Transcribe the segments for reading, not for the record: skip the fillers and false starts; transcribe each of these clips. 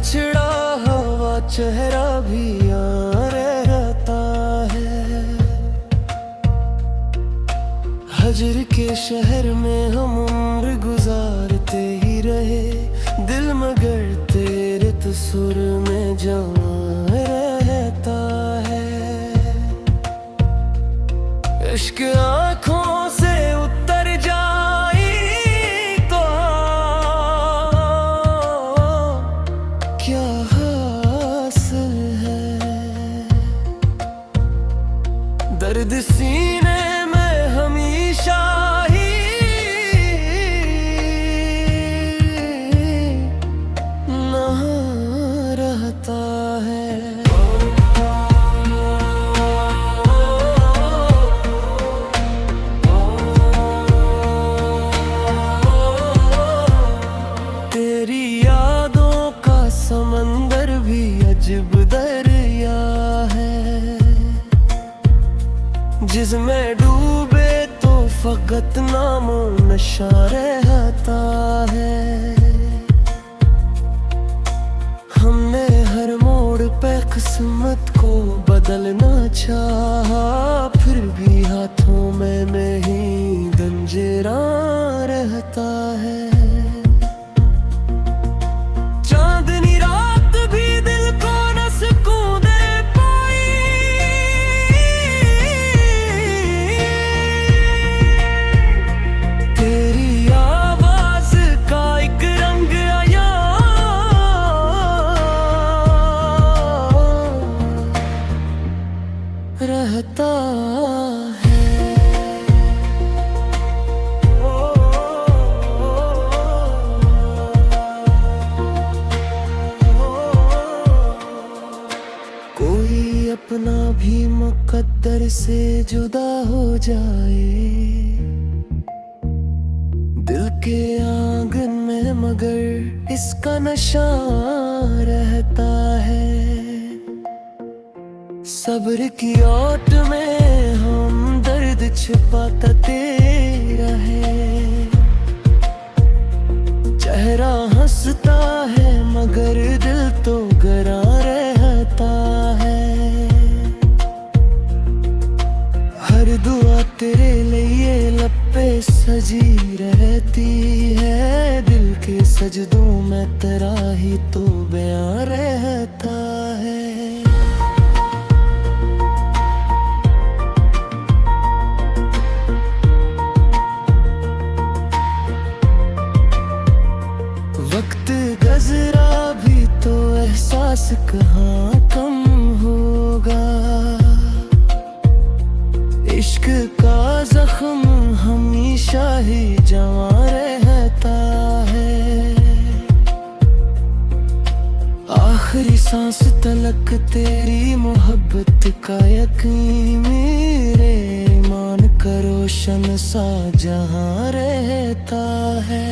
बिछड़ा हुआ चेहरा भी यार रहता है। हजर के शहर में हम उम्र गुजारते ही रहे, दिल मगर तेरे तस्वीर में जवां रहता है। इश्क आँखों से उतर जाए तो क्या हासिल है। दर्द सीने में हमेशा ही ना रहता है। तेरी यादों का समंदर भी अजब दरिया है, जिसमें डूबे तो फकत नामो नशा रहता है। हमने हर मोड़ पे किस्मत को बदलना चाहा, फिर भी हाथों में नहीं गंजेरा रहता है। चांदनी रात भी दिल को न सुकून दे पाई, तेरी आवाज का एक रंग आया रहता है। कोई अपना भी मुकद्दर से जुदा हो जाए, दिल के आंगन में मगर इसका नशा रहता है। सब्र की ओट में हम दर्द छिपाते रहे, चेहरा हंसता है मगर दिल तो गरा रहता है। हर दुआ तेरे लिए लब पे सजी रहती है, दिल के सजदों में तेरा ही तो बयां रहता है। वक्त गुजरा भी तो एहसास कहाँ कम होगा, इश्क का जख्म हमेशा ही जवां रहता है। आखिरी सांस तलक तेरी मोहब्बत का यकीन मेरे ईमान का रोशन सा जहां रहता है।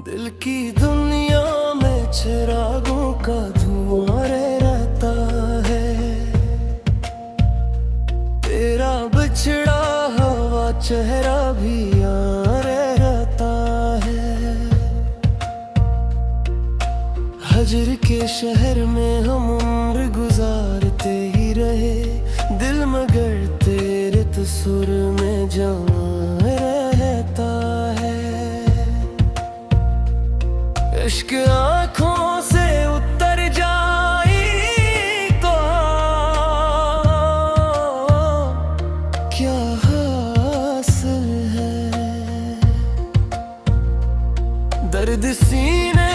दिल की दुनिया में चिरागों का धुआं रहता है, तेरा बिछड़ा हुआ चेहरा भी यार रहता है। हजर के शहर में हम उम्र गुजारते ही रहे, दिल मगर तेरे तस्वीर में जवां रहता है। इश्क आँखों से उतर जाए तो क्या हासिल है। दर्द सीने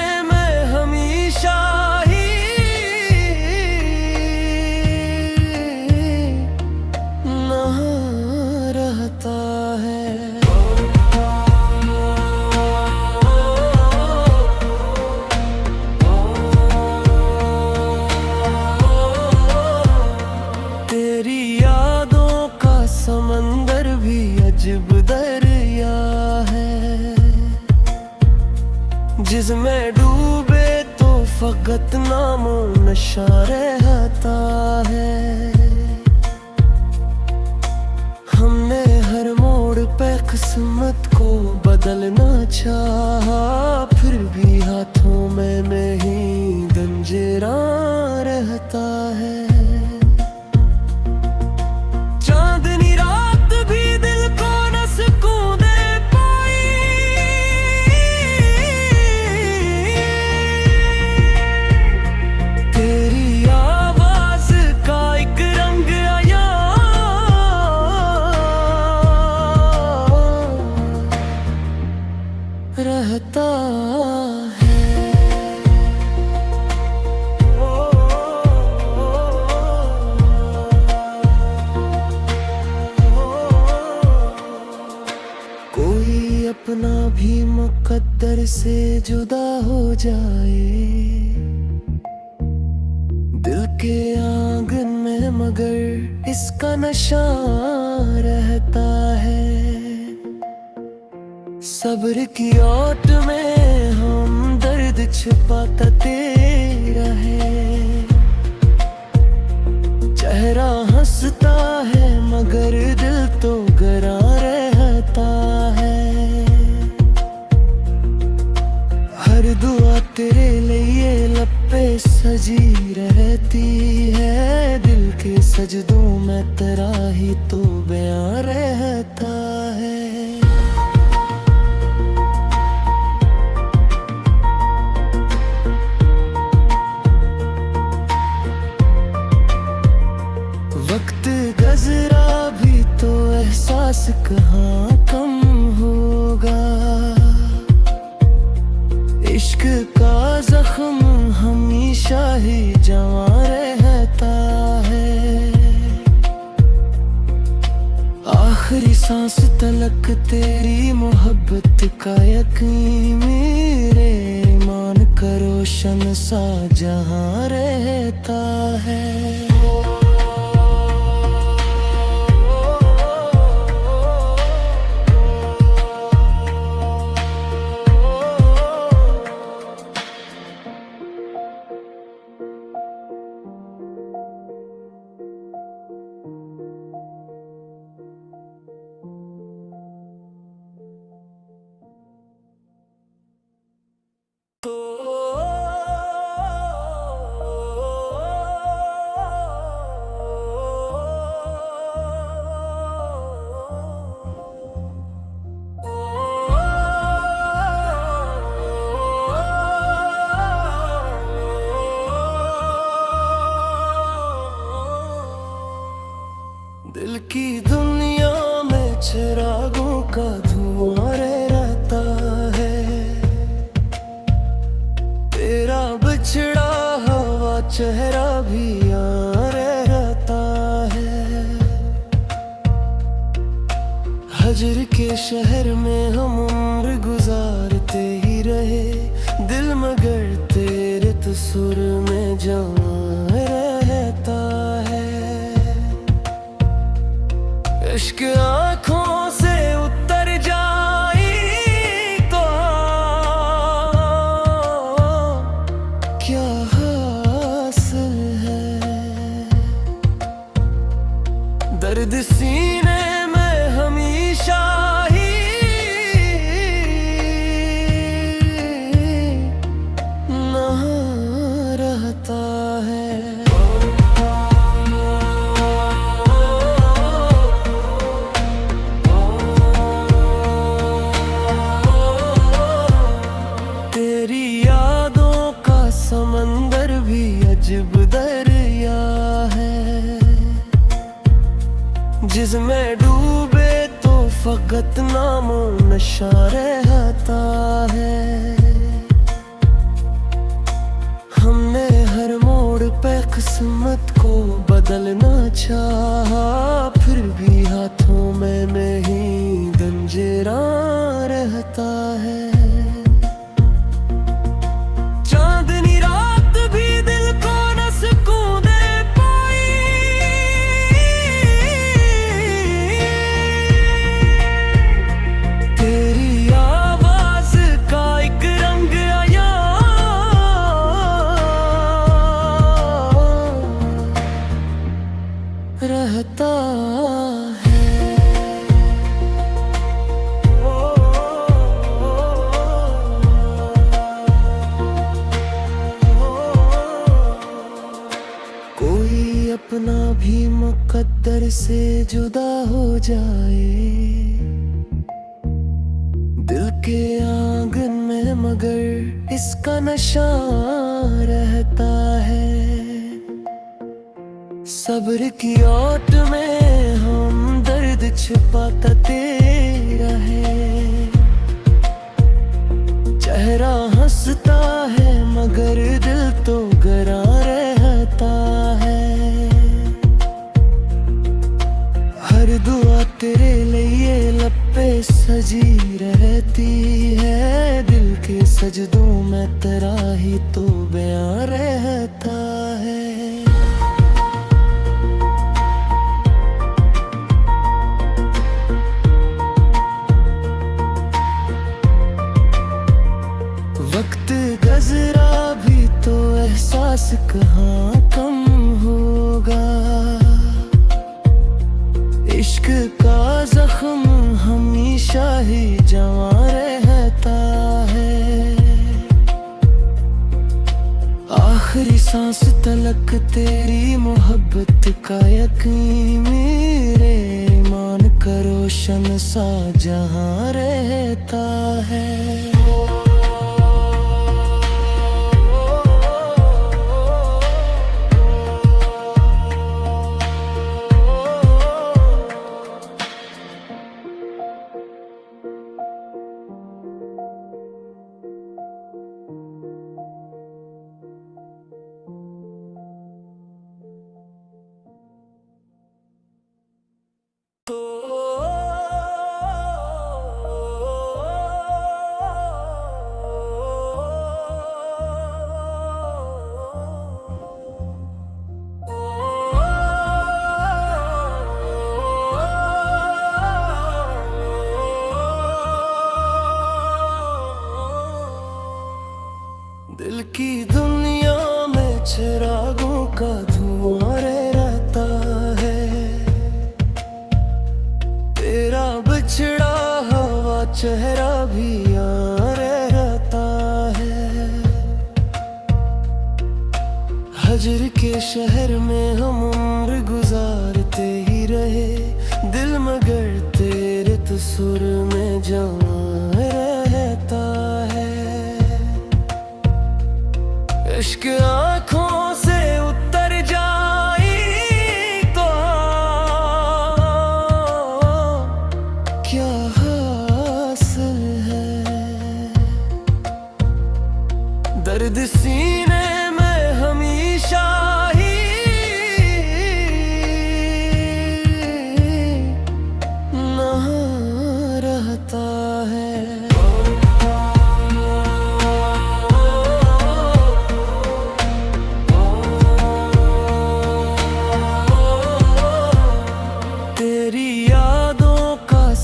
जिसमें डूबे तो फकत नामो नशा रहता है। हमने हर मोड़ पे किस्मत को बदलना चाहा, फिर भी हाथों में ही गंजेरा रहता है। चांदनी रात भी दिल को न सुकून दे पाई, तेरी आवाज का एक रंग आया रहता है। कोई अपना भी मुकद्दर से जुदा हो जाए दिल के आंगन में, मगर इसका नशा रहता है। सब्र की ओट में हम दर्द छिपाते रहे, चेहरा हंसता है मगर दिल तो गरा रहता है। हर दुआ तेरे लिए लब पे सजी रहती है, दिल के सजदों में तेरा ही तो बयां रहता है। वक्त गुज़रा भी तो एहसास कहाँ कम होगा, इश्क का जख्म हमेशा ही जवां रहता है। आखिरी सांस तलक तेरी मोहब्बत का यकीन, मेरे ईमान का रोशन सा जहां रहता है। दिल की दुनिया में चिरागों का धुआं रहता है, तेरा बिछड़ा हुआ चेहरा भी यहाँ रहता है। हजर के शहर में हम उम्र गुजारते ही रहे, दिल मगर तेरे तस्वीर में जवां रहता है। इश्क आँखों से उतर जाए तो क्या हासिल है, दर्द सीने में हमेशा ही नहा रहता है। समंदर भी अजब दरिया है, जिसमें डूबे तो फकत नामो नशा रहता है। हमने हर मोड़ पे किस्मत को बदलना चाहा, फिर भी हाथों में ही गंजेरा रहता है। चांदनी रात भी दिल को न सुकून दे पाई, तेरी आवाज का एक रंग से जुदा हो जाए दिल के आंगन में, मगर इसका नशा रहता है। सब्र की ओट में हम दर्द छिपाता तेरा है। चेहरा हंसता है मगर दिल तो गरा रहता है। हर दुआ तेरे लिए लब पे सजी रहती है। दिल के सजदों में तेरा ही तो बयां रहता है। वक्त गुज़रा भी तो एहसास कहाँ कम होगा। इश्क का जख्म हमेशा ही जवां रहता है। आखिरी सांस तलक तेरी मोहब्बत का यकीन मेरे ईमान का रोशन सा जहां रहता है। दिल की दुनिया में चिरागों का धुआं रहता है। तेरा बिछड़ा हुआ चेहरा भी यार रहता है। हजर के शहर में हम उम्र गुजारते ही रहे दिल, मगर तेरे तस्वीर में जवां रहता है। इश्क आँखों से उतर जाए तो क्या हासिल है। दर्द सीने में हमेशा ही नहा रहता है।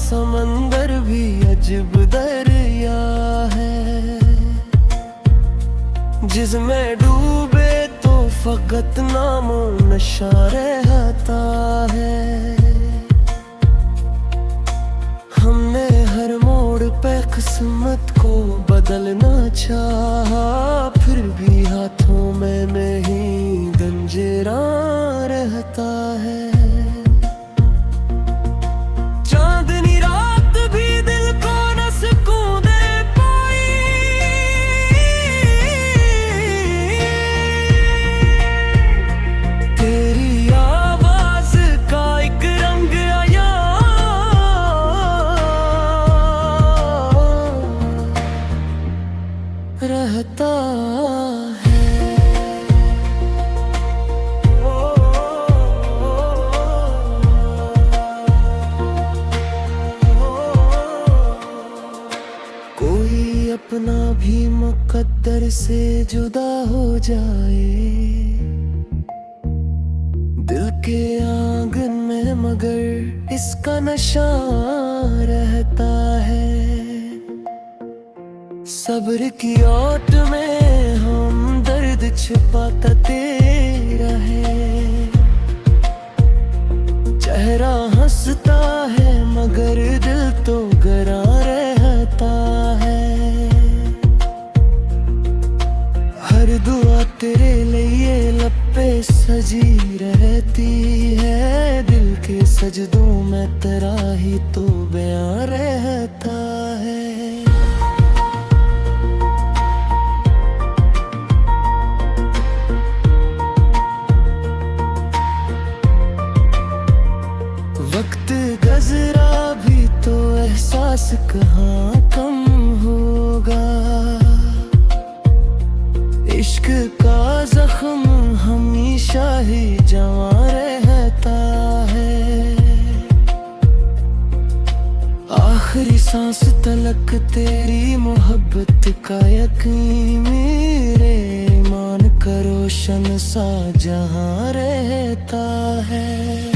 समंदर भी अजब दरिया है, जिसमें डूबे तो फकत नामो नशा रहता है। हमने हर मोड़ पे किस्मत को बदलना चाहा, फिर भी हाथों में नहीं गंजेरा रहता है। रहता है कोई अपना भी मुकद्दर से जुदा हो जाए दिल के आंगन में, मगर इसका नशा रहता है। सब्र की ओट में हम दर्द छिपाता तेरा है। चेहरा हंसता है मगर दिल तो गरा रहता है। हर दुआ तेरे लिए लब पे सजी रहती है, दिल के सज दूं मैं तेरा ही तो बयां रहता है। वक्त गुजरा भी तो एहसास कहाँ कम होगा, इश्क का जख्म हमेशा ही जवां रहता है। आखिरी सांस तलक तेरी मोहब्बत का यकीन मेरे ईमान का रोशन सा जहां रहता है।